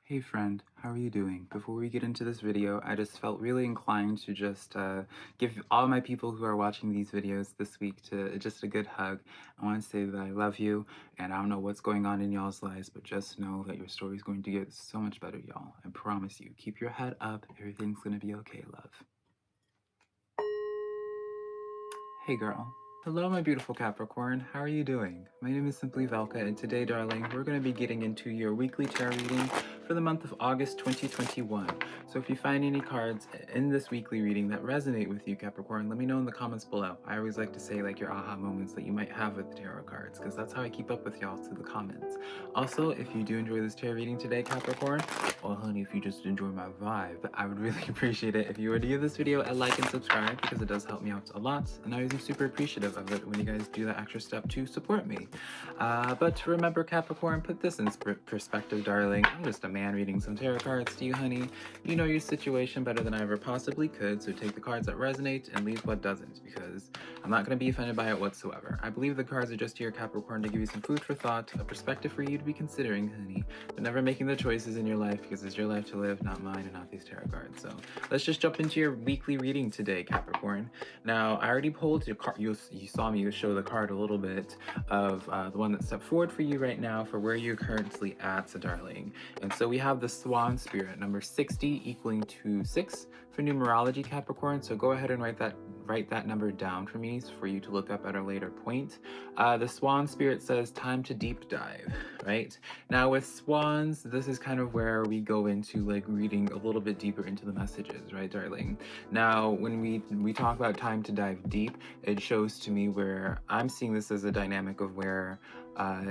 Hey friend, how are you doing? Before we get into this video, I just felt really inclined to just give all my people who are watching these videos this week to just a good hug. I want to say that I love you, and I don't know what's going on in y'all's lives, but just know that your story is going to get so much better, y'all. I promise you. Keep your head up. Everything's going to be okay, love. Hey girl. Hello, my beautiful Capricorn. How are you doing? My name is SimplyVelca, and today, darling, we're going to be getting into your weekly tarot reading for the month of August 2021. So if you find any cards in this weekly reading that resonate with you, Capricorn, let me know in the comments below. I always like to say like your aha moments that you might have with tarot cards, because that's how I keep up with y'all through the comments. Also, if you do enjoy this tarot reading today, Capricorn, or honey, if you just enjoy my vibe, I would really appreciate it if you were to give this video a like and subscribe, because it does help me out a lot, and I am super appreciative of it when you guys do that extra step to support me. But remember, Capricorn, put this in perspective, darling. I'm just a man reading some tarot cards to you, honey. You know your situation better than I ever possibly could, so take the cards that resonate and leave what doesn't, because I'm not going to be offended by it whatsoever. I believe the cards are just here, Capricorn, to give you some food for thought, a perspective for you to be considering, honey, but never making the choices in your life, because it's your life to live, not mine and not these tarot cards. So let's just jump into your weekly reading today, Capricorn. Now, I already pulled your card. You saw me show the card a little bit of the one that stepped forward for you right now for where you're currently at, so darling. And so we have the Swan Spirit, number 60 equaling to 6 for numerology, Capricorn. So go ahead and write that number down for me for you to look up at a later point. The Swan Spirit says time to deep dive, right? Now with swans, this is kind of where we go into like reading a little bit deeper into the messages, right, darling? Now, when we talk about time to dive deep, it shows to me where I'm seeing this as a dynamic of where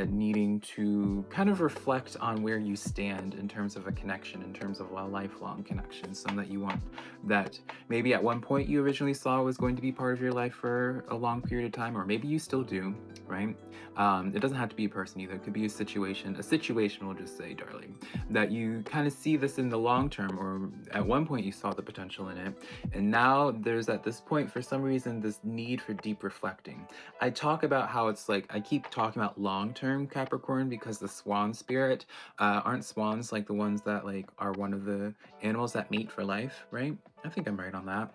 needing to kind of reflect on where you stand in terms of a connection, in terms of a lifelong connection, some that you want, that maybe at one point you originally saw was going to be part of your life for a long period of time, or maybe you still do, right? It doesn't have to be a person either. It could be a situation we'll just say, darling, that you kind of see this in the long term, or at one point you saw the potential in it, and now there's at this point, for some reason, this need for deep reflecting. I talk about how it's like, I keep talking about long-term, Capricorn, because the swan spirit, aren't swans like the ones that like are one of the animals that mate for life, right? I think I'm right on that.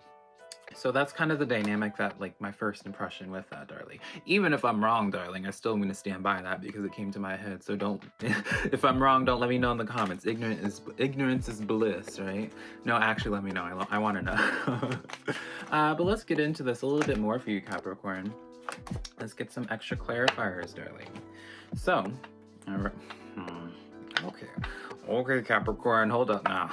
So that's kind of the dynamic that, like, my first impression with that, darling. Even if I'm wrong, darling, I still am going to stand by that because it came to my head. So don't, if I'm wrong, don't let me know in the comments. Ignorance is bliss, right? No, actually, let me know. I want to know. But let's get into this a little bit more for you, Capricorn. Let's get some extra clarifiers, darling. So, all right. Okay, Capricorn, hold up now.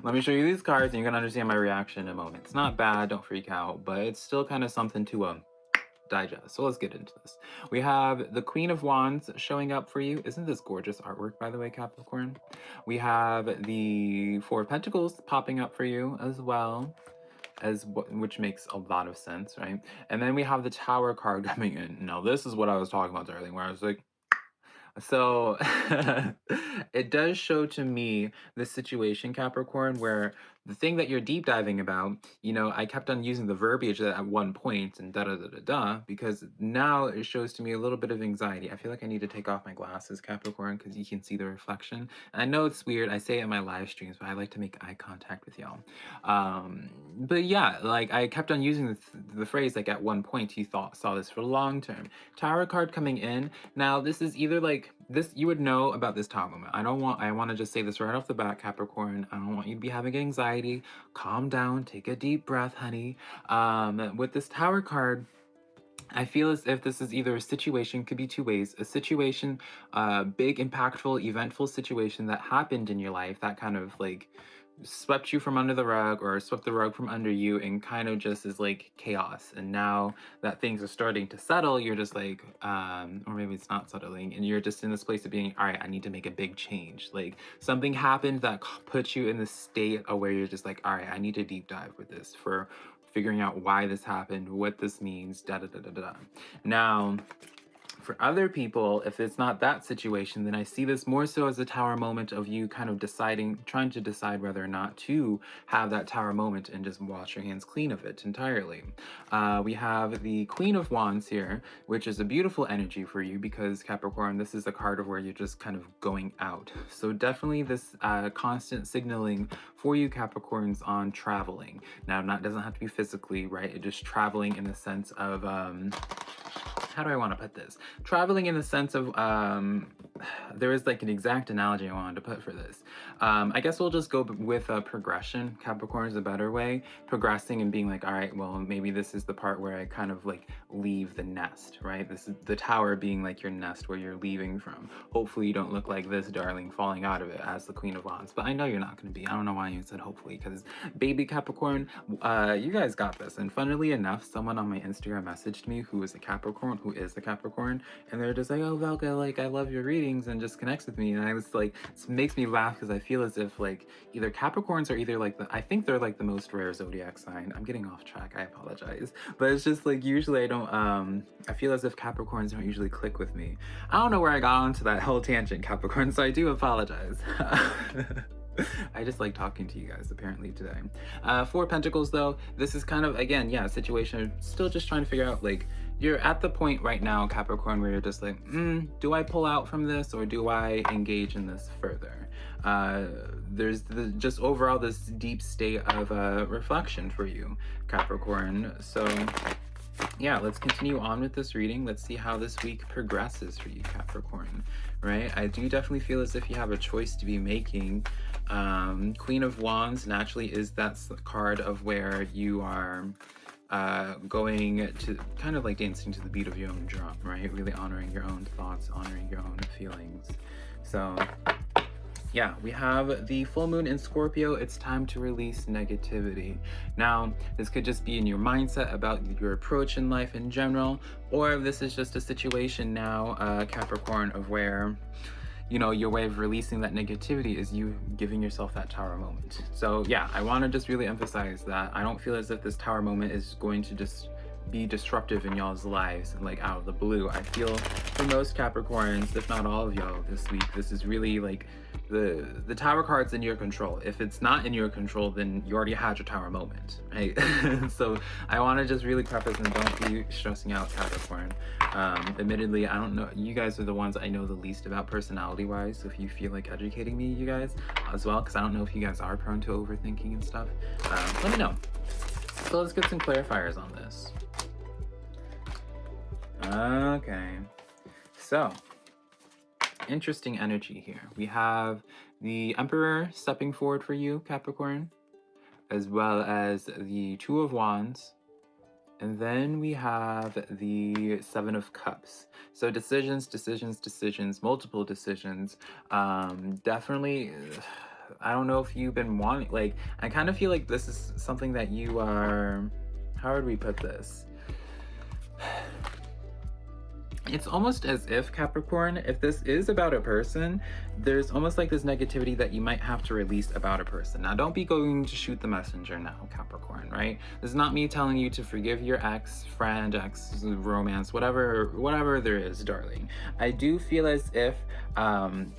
Let me show you these cards and you're gonna understand my reaction in a moment. It's not bad, don't freak out, but it's still kind of something to digest. So let's get into this. We have the Queen of Wands showing up for you. Isn't this gorgeous artwork, by the way, Capricorn? We have the Four of Pentacles popping up for you as well, which makes a lot of sense, right? And then we have the Tower card coming in. Now, this is what I was talking about, darling, where I was like, so it does show to me this situation, Capricorn, where the thing that you're deep diving about, you know, I kept on using the verbiage that at one point and da because now it shows to me a little bit of anxiety. I feel like I need to take off my glasses, Capricorn, because you can see the reflection. And I know it's weird. I say it in my live streams, but I like to make eye contact with y'all. But yeah, like I kept on using the phrase like at one point you saw this for long term. Tower card coming in. Now this is either like this, you would know about this top moment. I want to just say this right off the bat, Capricorn. I don't want you to be having anxiety. Calm down, take a deep breath, honey. With this Tower card, I feel as if this is either a situation, could be two ways, a situation, big, impactful, eventful situation that happened in your life that kind of like swept you from under the rug or swept the rug from under you and kind of just is like chaos. And now that things are starting to settle, you're just like, or maybe it's not settling, and you're just in this place of being, all right, I need to make a big change. Like something happened that puts you in the state of where you're just like, all right, I need to deep dive with this for figuring out why this happened, what this means, Now, For other people, if it's not that situation, then I see this more so as a tower moment of you kind of trying to decide whether or not to have that tower moment and just wash your hands clean of it entirely. We have the Queen of Wands here, which is a beautiful energy for you because Capricorn, this is a card of where you're just kind of going out. So definitely this constant signaling for you Capricorns on traveling. Now, doesn't have to be physically, right? It just traveling in the sense of, how do I want to put this? Traveling in the sense of, there is like an exact analogy I wanted to put for this. I guess we'll just go with progression. Capricorn is a better way. Progressing and being like, all right, well, maybe this is the part where I kind of like leave the nest, right? This is the tower being like your nest where you're leaving from. Hopefully you don't look like this, darling, falling out of it as the Queen of Wands. But I know you're not going to be. I don't know why you said hopefully, because baby Capricorn, you guys got this. And funnily enough, someone on my Instagram messaged me who is a Capricorn, and they're just like, oh, Velca, like, I love your readings and just connects with me. And I was like, it makes me laugh because I feel as if like either Capricorns are either like I think they're like the most rare zodiac sign. I'm getting off track, I apologize. But it's just like usually I don't, I feel as if Capricorns don't usually click with me. I don't know where I got onto that whole tangent, Capricorn, so I do apologize. I just like talking to you guys apparently today. Four of Pentacles though, this is kind of, again, yeah, situation, still just trying to figure out, like, you're at the point right now, Capricorn, where you're just like, do I pull out from this or do I engage in this further? There's just overall this deep state of reflection for you, Capricorn. So yeah, let's continue on with this reading. Let's see how this week progresses for you, Capricorn, right? I do definitely feel as if you have a choice to be making. Queen of Wands naturally is that card of where you are going to kind of like dancing to the beat of your own drum, right? Really honoring your own thoughts, honoring your own feelings. So yeah, we have the full moon in Scorpio. It's time to release negativity. Now, this could just be in your mindset about your approach in life in general, or this is just a situation now, Capricorn, of where, you know, your way of releasing that negativity is you giving yourself that tower moment. So yeah, I want to just really emphasize that I don't feel as if this tower moment is going to just be disruptive in y'all's lives, like out of the blue. I feel for most Capricorns, if not all of y'all this week, this is really like the tower card's in your control. If it's not in your control, then you already had your tower moment, right? So I want to just really preface and don't be stressing out, Capricorn. Admittedly, I don't know, you guys are the ones I know the least about personality wise, so if you feel like educating me, you guys, as well, because I don't know if you guys are prone to overthinking and stuff, let me know. So let's get some clarifiers on this. Okay, so interesting energy here. We have the Emperor stepping forward for you, Capricorn, as well as the Two of Wands, and then we have the Seven of Cups. So decisions, multiple decisions. Definitely, I don't know if you've been wanting, like, I kind of feel like this is something that you are, how would we put this? It's almost as if, Capricorn, if this is about a person, there's almost like this negativity that you might have to release about a person. Now, don't be going to shoot the messenger now, Capricorn, right? This is not me telling you to forgive your ex, friend, ex, romance, whatever there is, darling. I do feel as if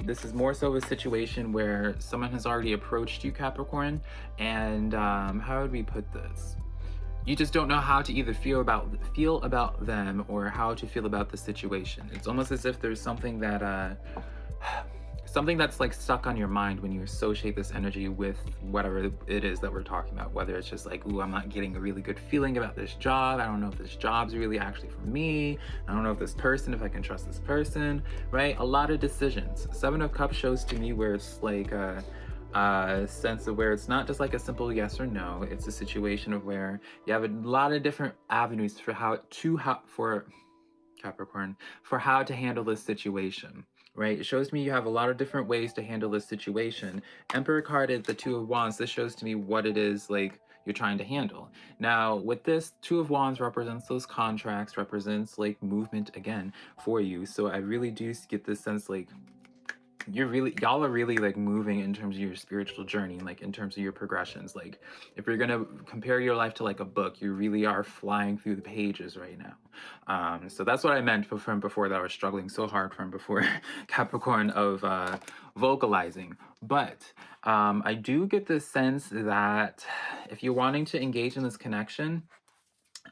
this is more so a situation where someone has already approached you, Capricorn, and how would we put this? You just don't know how to either feel about them or how to feel about the situation. It's almost as if there's something that something that's like stuck on your mind when you associate this energy with whatever it is that we're talking about. Whether it's just like, ooh, I'm not getting a really good feeling about this job. I don't know if this job's really actually for me. I don't know if this person, if I can trust this person, right? A lot of decisions. Seven of Cups shows to me where it's like sense of where it's not just like a simple yes or no. It's a situation of where you have a lot of different avenues for for Capricorn, for how to handle this situation, right? It shows me you have a lot of different ways to handle this situation. Emperor card is the Two of Wands. This shows to me what it is like you're trying to handle. Now, with this, Two of Wands represents those contracts, represents like movement again for you. So I really do get this sense like y'all are really like moving in terms of your spiritual journey, like in terms of your progressions. Like if you're gonna compare your life to like a book, you really are flying through the pages right now. So that's what I meant from before, that I was struggling so hard from before Capricorn, of vocalizing. But I do get the sense that if you're wanting to engage in this connection,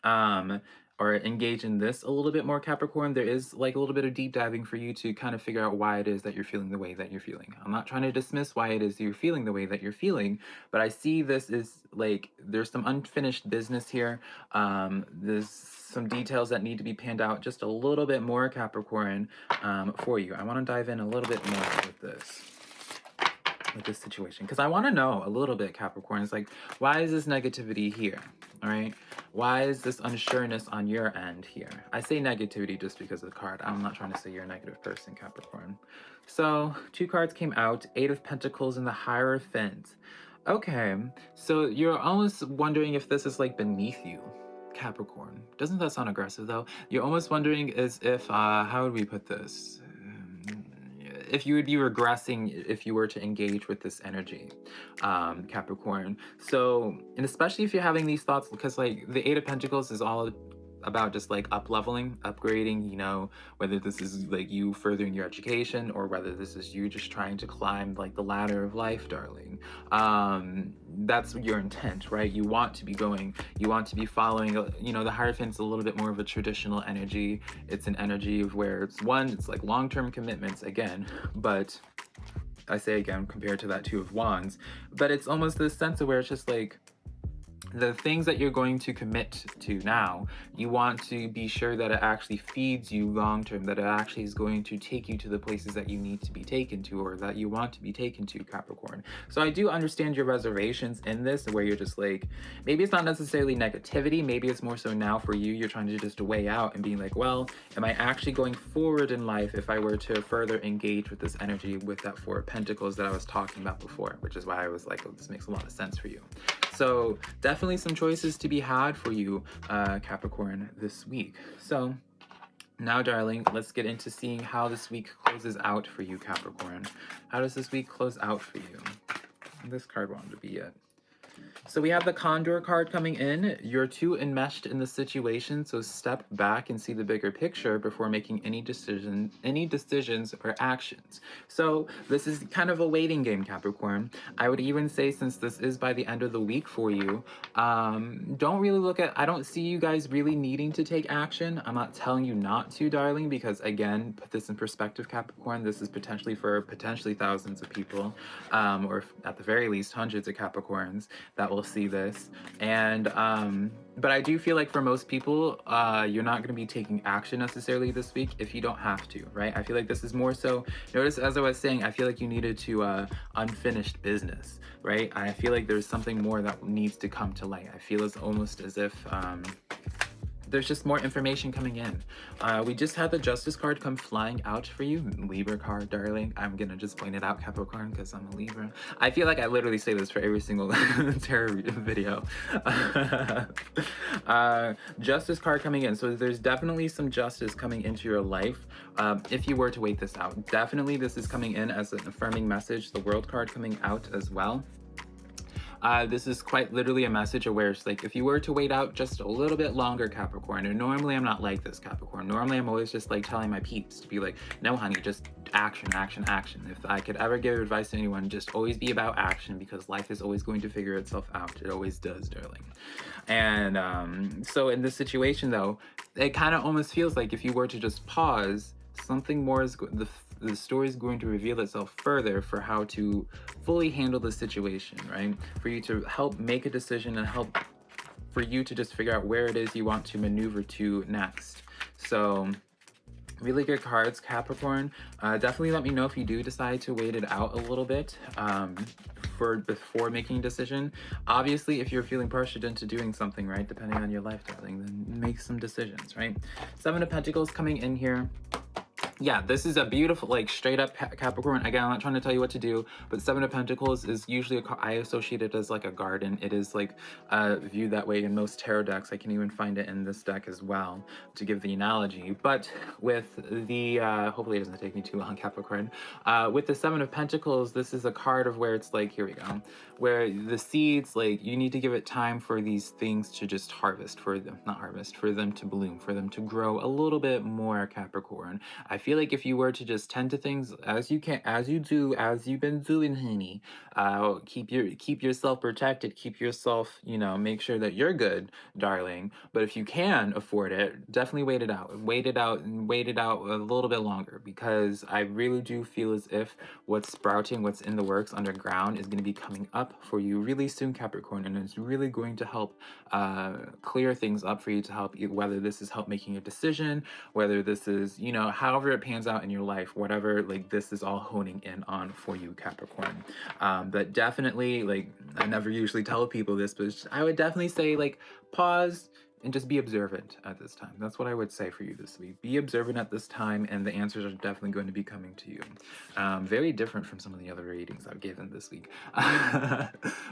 um or engage in this a little bit more, Capricorn, there is like a little bit of deep diving for you to kind of figure out why it is that you're feeling the way that you're feeling. I'm not trying to dismiss why it is you're feeling the way that you're feeling, but I see this is like there's some unfinished business here. There's some details that need to be panned out just a little bit more, Capricorn, for you. I want to dive in a little bit more with this situation, because I want to know a little bit, Capricorn. It's like, why is this negativity here? All right, why is this unsureness on your end here? I say negativity just because of the card. I'm not trying to say you're a negative person, Capricorn. So 2 cards came out, 8 of Pentacles and the Hierophant. Okay, so you're almost wondering if this is like beneath you, Capricorn. Doesn't that sound aggressive though? You're almost wondering as if, how would we put this? If you would be regressing if you were to engage with this energy, Capricorn. So, and especially if you're having these thoughts, because like the 8 of Pentacles is all about just like up leveling, upgrading, you know, whether this is like you furthering your education or whether this is you just trying to climb like the ladder of life, darling. That's your intent, right? You want to be going, you want to be following, you know, the Hierophant's a little bit more of a traditional energy. It's an energy of where it's like long-term commitments again, but I say again, compared to that 2 of Wands, but it's almost this sense of where it's just like, the things that you're going to commit to now, you want to be sure that it actually feeds you long term, that it actually is going to take you to the places that you need to be taken to, or that you want to be taken to, Capricorn. So I do understand your reservations in this, where you're just like, maybe it's not necessarily negativity, maybe it's more so now for you, you're trying to just weigh out and being like, well, am I actually going forward in life if I were to further engage with this energy with that 4 of Pentacles that I was talking about before, which is why I was like, oh, this makes a lot of sense for you. So definitely some choices to be had for you, Capricorn, this week. So now, darling, let's get into seeing how this week closes out for you, Capricorn. How does this week close out for you? This card wanted to be it. So we have the Condor card coming in. You're too enmeshed in the situation, so step back and see the bigger picture before making any decisions or actions. So this is kind of a waiting game, Capricorn. I would even say, since this is by the end of the week for you, don't really look at, I don't see you guys really needing to take action. I'm not telling you not to, darling, because again, put this in perspective, Capricorn, this is potentially for thousands of people, or at the very least, hundreds of Capricorns that will see this. And but I do feel like for most people, you're not going to be taking action necessarily this week if you don't have to, right? I feel like this is more so, notice as I was saying, I feel like you needed to unfinished business, right? I feel like there's something more that needs to come to light. I feel it's almost as if there's just more information coming in. We just had the Justice card come flying out for you. Libra card, darling. I'm gonna just point it out, Capricorn, because I'm a Libra. I feel like I literally say this for every single tarot video. Justice card coming in. So there's definitely some justice coming into your life. If you were to wait this out, definitely this is coming in as an affirming message. The World card coming out as well. This is quite literally a message of where it's like, if you were to wait out just a little bit longer, Capricorn, and normally I'm not like this, Capricorn. Normally I'm always just like telling my peeps to be like, no, honey, just action, action, action. If I could ever give advice to anyone, just always be about action, because life is always going to figure itself out. It always does, darling. And so in this situation though, it kind of almost feels like if you were to just pause, something more is the story is going to reveal itself further for how to fully handle the situation, right? For you to help make a decision and help for you to just figure out where it is you want to maneuver to next. So really good cards, Capricorn. Definitely let me know if you do decide to wait it out a little bit before making a decision. Obviously, if you're feeling pressured into doing something, right, depending on your life, darling, then make some decisions, right? 7 of Pentacles coming in here. yeah, this is a beautiful, like, straight up Capricorn. Again, I'm not trying to tell you what to do, but Seven of Pentacles is usually I associate it as like a garden. It is like viewed that way in most tarot decks. I can even find it in this deck as well to give the analogy. But with the hopefully it doesn't take me too long, Capricorn. With the Seven of Pentacles, this is a card of where it's like, here we go, where the seeds, like, you need to give it time for these things to just harvest, for them, not harvest, for them to bloom, for them to grow a little bit more, Capricorn. I feel like if you were to just tend to things as you can, as you do, as you've been doing, honey, keep yourself protected, keep yourself, you know, make sure that you're good, darling. But if you can afford it, definitely wait it out, and wait it out a little bit longer, because I really do feel as if what's sprouting, what's in the works underground, is going to be coming up for you really soon, Capricorn, and it's really going to help clear things up for you, to help you, whether this is help making a decision, whether this is, you know, however it pans out in your life, whatever, like, this is all honing in on for you, Capricorn. But definitely, like, I never usually tell people this, but I would definitely say, like, pause and just be observant at this time. That's what I would say for you this week. Be observant at this time, and the answers are definitely going to be coming to you. Very different from some of the other readings I've given this week.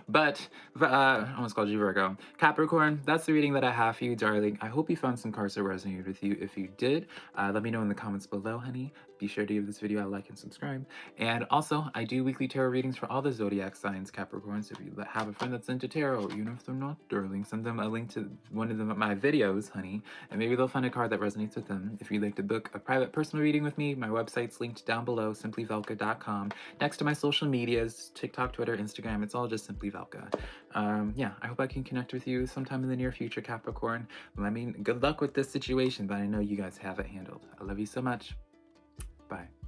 But I almost called you Virgo. Capricorn, that's the reading that I have for you, darling. I hope you found some cards that resonated with you. If you did, let me know in the comments below, honey. Be sure to give this video a like and subscribe. And also, I do weekly tarot readings for all the zodiac signs, Capricorn. So if you have a friend that's into tarot, even if they're not, darling, send them a link to one of my videos, honey, and maybe they'll find a card that resonates with them. If you'd like to book a private personal reading with me, my website's linked down below, SimplyVelca.com. Next to my social medias, TikTok, Twitter, Instagram, it's all just SimplyVelca. Yeah, I hope I can connect with you sometime in the near future, Capricorn. Good luck with this situation, but I know you guys have it handled. I love you so much. Bye.